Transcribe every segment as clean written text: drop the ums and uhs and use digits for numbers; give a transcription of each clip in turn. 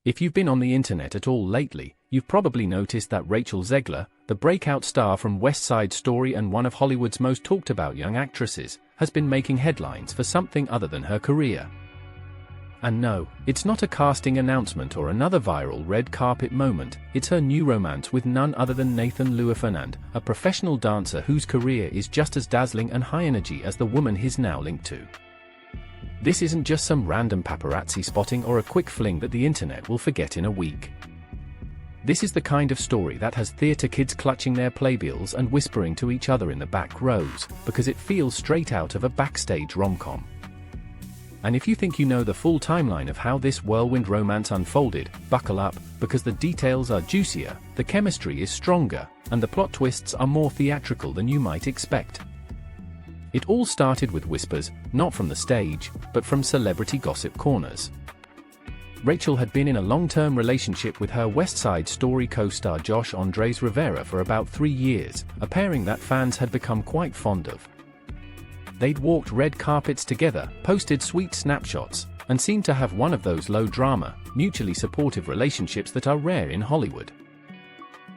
If you've been on the internet at all lately, you've probably noticed that Rachel Zegler, the breakout star from West Side Story and one of Hollywood's most talked about young actresses, has been making headlines for something other than her career. And no, it's not a casting announcement or another viral red carpet moment, it's her new romance with none other than Nathan Louis-Fernand, a professional dancer whose career is just as dazzling and high energy as the woman he's now linked to. This isn't just some random paparazzi spotting or a quick fling that the internet will forget in a week. This is the kind of story that has theater kids clutching their playbills and whispering to each other in the back rows, because it feels straight out of a backstage rom-com. And if you think you know the full timeline of how this whirlwind romance unfolded, buckle up, because the details are juicier, the chemistry is stronger, and the plot twists are more theatrical than you might expect. It all started with whispers, not from the stage, but from celebrity gossip corners. Rachel had been in a long-term relationship with her West Side Story co-star Josh Andrés Rivera for about 3 years, a pairing that fans had become quite fond of. They'd walked red carpets together, posted sweet snapshots, and seemed to have one of those low-drama, mutually supportive relationships that are rare in Hollywood.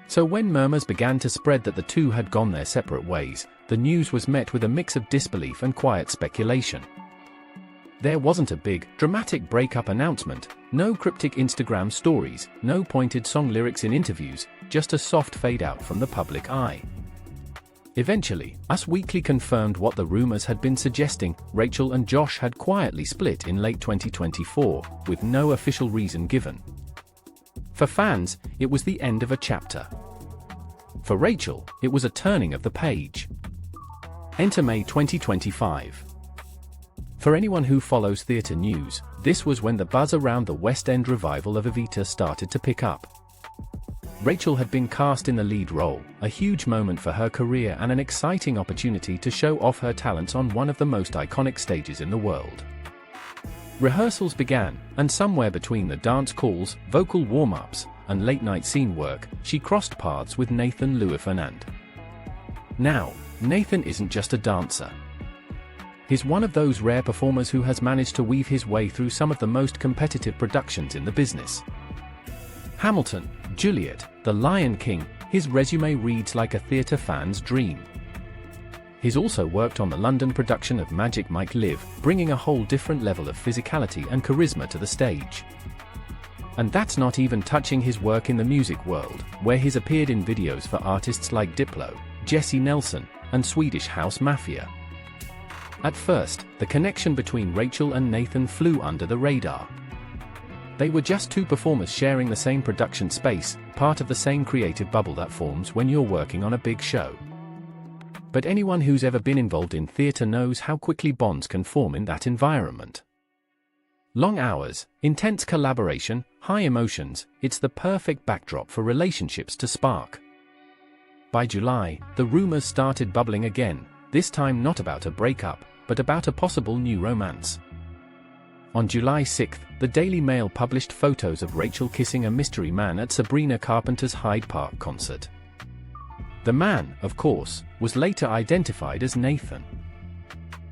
So when murmurs began to spread that the two had gone their separate ways, the news was met with a mix of disbelief and quiet speculation. There wasn't a big, dramatic breakup announcement, no cryptic Instagram stories, no pointed song lyrics in interviews, just a soft fade out from the public eye. Eventually, Us Weekly confirmed what the rumors had been suggesting: Rachel and Josh had quietly split in late 2024, with no official reason given. For fans, it was the end of a chapter. For Rachel, it was a turning of the page. Enter May 2025. For anyone who follows theatre news, this was when the buzz around the West End revival of Evita started to pick up. Rachel had been cast in the lead role, a huge moment for her career and an exciting opportunity to show off her talents on one of the most iconic stages in the world. Rehearsals began, and somewhere between the dance calls, vocal warm-ups, and late-night scene work, she crossed paths with Nathan Louis-Fernand. Now, Nathan isn't just a dancer. He's one of those rare performers who has managed to weave his way through some of the most competitive productions in the business. Hamilton, Juliet, The Lion King, his resume reads like a theatre fan's dream. He's also worked on the London production of Magic Mike Live, bringing a whole different level of physicality and charisma to the stage. And that's not even touching his work in the music world, where he's appeared in videos for artists like Diplo, Jesse Nelson, and Swedish House Mafia. At first, the connection between Rachel and Nathan flew under the radar. They were just two performers sharing the same production space, part of the same creative bubble that forms when you're working on a big show. But anyone who's ever been involved in theatre knows how quickly bonds can form in that environment. Long hours, intense collaboration, high emotions, it's the perfect backdrop for relationships to spark. By July, the rumors started bubbling again, this time not about a breakup, but about a possible new romance. On July 6, the Daily Mail published photos of Rachel kissing a mystery man at Sabrina Carpenter's Hyde Park concert. The man, of course, was later identified as Nathan.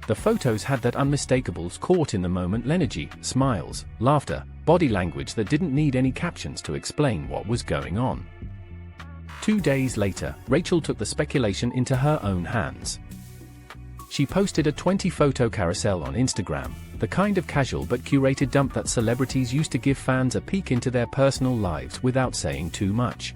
The photos had that unmistakable caught-in-the-moment energy, smiles, laughter, body language that didn't need any captions to explain what was going on. 2 days later, Rachel took the speculation into her own hands. She posted a 20-photo carousel on Instagram, the kind of casual but curated dump that celebrities used to give fans a peek into their personal lives without saying too much.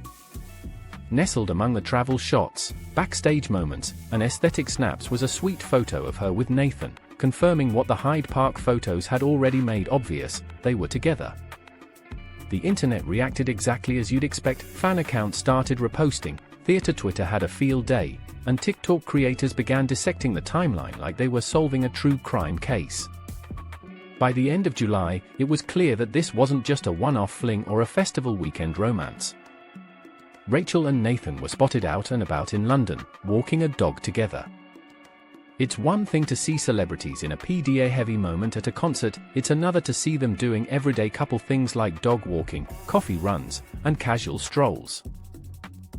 Nestled among the travel shots, backstage moments, and aesthetic snaps was a sweet photo of her with Nathan, confirming what the Hyde Park photos had already made obvious: they were together. The internet reacted exactly as you'd expect. Fan accounts started reposting, theatre Twitter had a field day, and TikTok creators began dissecting the timeline like they were solving a true crime case. By the end of July, it was clear that this wasn't just a one-off fling or a festival weekend romance. Rachel and Nathan were spotted out and about in London, walking a dog together. It's one thing to see celebrities in a PDA-heavy moment at a concert, it's another to see them doing everyday couple things like dog walking, coffee runs, and casual strolls.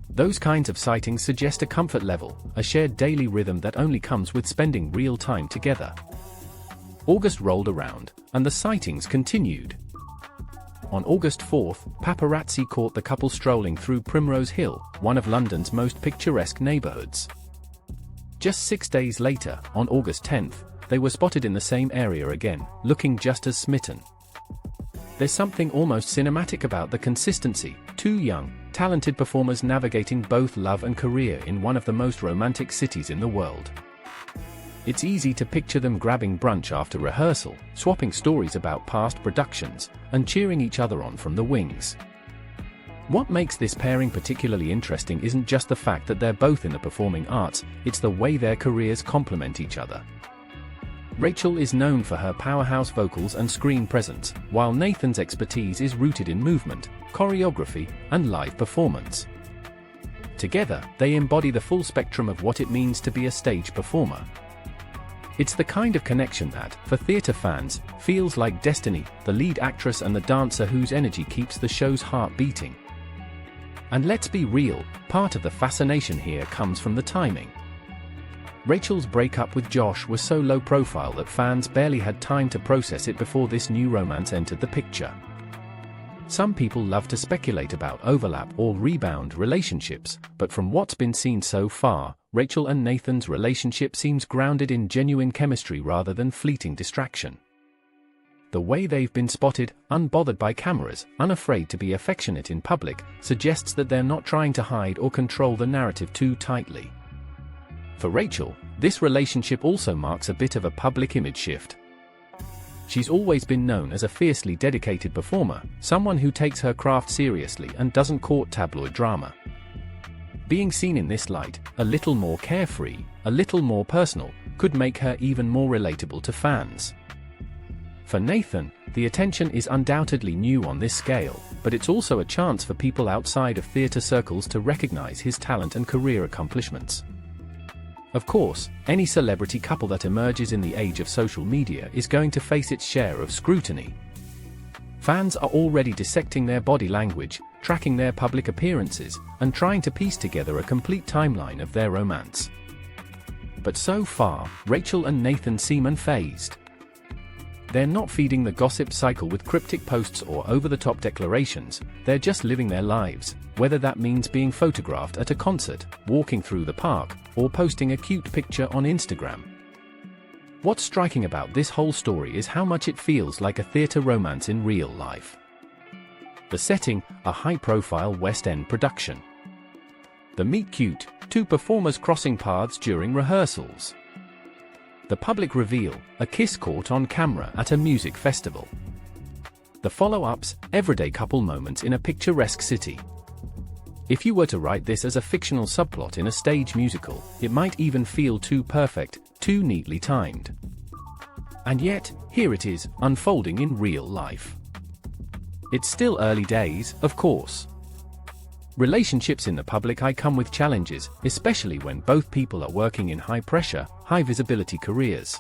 Those kinds of sightings suggest a comfort level, a shared daily rhythm that only comes with spending real time together. August rolled around, and the sightings continued. On August 4th, paparazzi caught the couple strolling through Primrose Hill, one of London's most picturesque neighborhoods. Just 6 days later, on August 10th, they were spotted in the same area again, looking just as smitten. There's something almost cinematic about the consistency, two young, talented performers navigating both love and career in one of the most romantic cities in the world. It's easy to picture them grabbing brunch after rehearsal, swapping stories about past productions, and cheering each other on from the wings. What makes this pairing particularly interesting isn't just the fact that they're both in the performing arts, it's the way their careers complement each other. Rachel is known for her powerhouse vocals and screen presence, while Nathan's expertise is rooted in movement, choreography, and live performance. Together, they embody the full spectrum of what it means to be a stage performer. It's the kind of connection that, for theatre fans, feels like destiny, the lead actress and the dancer whose energy keeps the show's heart beating. And let's be real, part of the fascination here comes from the timing. Rachel's breakup with Josh was so low profile that fans barely had time to process it before this new romance entered the picture. Some people love to speculate about overlap or rebound relationships, but from what's been seen so far, Rachel and Nathan's relationship seems grounded in genuine chemistry rather than fleeting distraction. The way they've been spotted, unbothered by cameras, unafraid to be affectionate in public, suggests that they're not trying to hide or control the narrative too tightly. For Rachel, this relationship also marks a bit of a public image shift. She's always been known as a fiercely dedicated performer, someone who takes her craft seriously and doesn't court tabloid drama. Being seen in this light, a little more carefree, a little more personal, could make her even more relatable to fans. For Nathan, the attention is undoubtedly new on this scale, but it's also a chance for people outside of theatre circles to recognize his talent and career accomplishments. Of course, any celebrity couple that emerges in the age of social media is going to face its share of scrutiny. Fans are already dissecting their body language, tracking their public appearances, and trying to piece together a complete timeline of their romance. But so far, Rachel and Nathan seem unfazed. They're not feeding the gossip cycle with cryptic posts or over-the-top declarations, they're just living their lives, whether that means being photographed at a concert, walking through the park, or posting a cute picture on Instagram. What's striking about this whole story is how much it feels like a theatre romance in real life. The setting, a high-profile West End production. The meet-cute, two performers crossing paths during rehearsals. The public reveal, a kiss caught on camera at a music festival. The follow-ups, everyday couple moments in a picturesque city. If you were to write this as a fictional subplot in a stage musical, it might even feel too perfect, too neatly timed. And yet, here it is, unfolding in real life. It's still early days, of course. Relationships in the public eye come with challenges, especially when both people are working in high-pressure, high-visibility careers.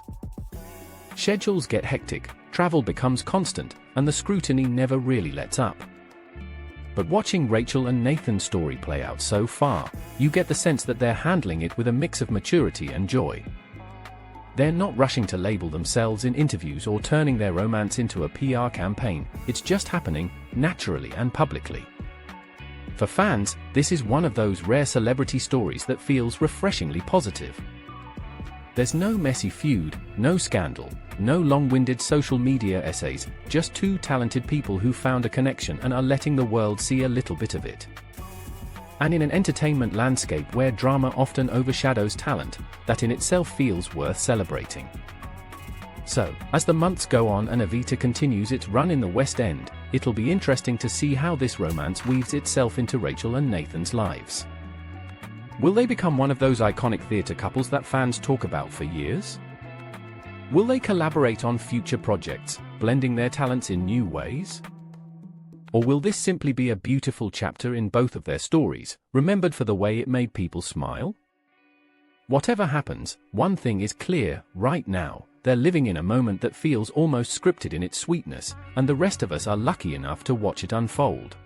Schedules get hectic, travel becomes constant, and the scrutiny never really lets up. But watching Rachel and Nathan's story play out so far, you get the sense that they're handling it with a mix of maturity and joy. They're not rushing to label themselves in interviews or turning their romance into a PR campaign, it's just happening, naturally and publicly. For fans, this is one of those rare celebrity stories that feels refreshingly positive. There's no messy feud, no scandal, no long-winded social media essays, just two talented people who found a connection and are letting the world see a little bit of it. And in an entertainment landscape where drama often overshadows talent, that in itself feels worth celebrating. So, as the months go on and Evita continues its run in the West End, it'll be interesting to see how this romance weaves itself into Rachel and Nathan's lives. Will they become one of those iconic theatre couples that fans talk about for years? Will they collaborate on future projects, blending their talents in new ways? Or will this simply be a beautiful chapter in both of their stories, remembered for the way it made people smile? Whatever happens, one thing is clear, right now, they're living in a moment that feels almost scripted in its sweetness, and the rest of us are lucky enough to watch it unfold.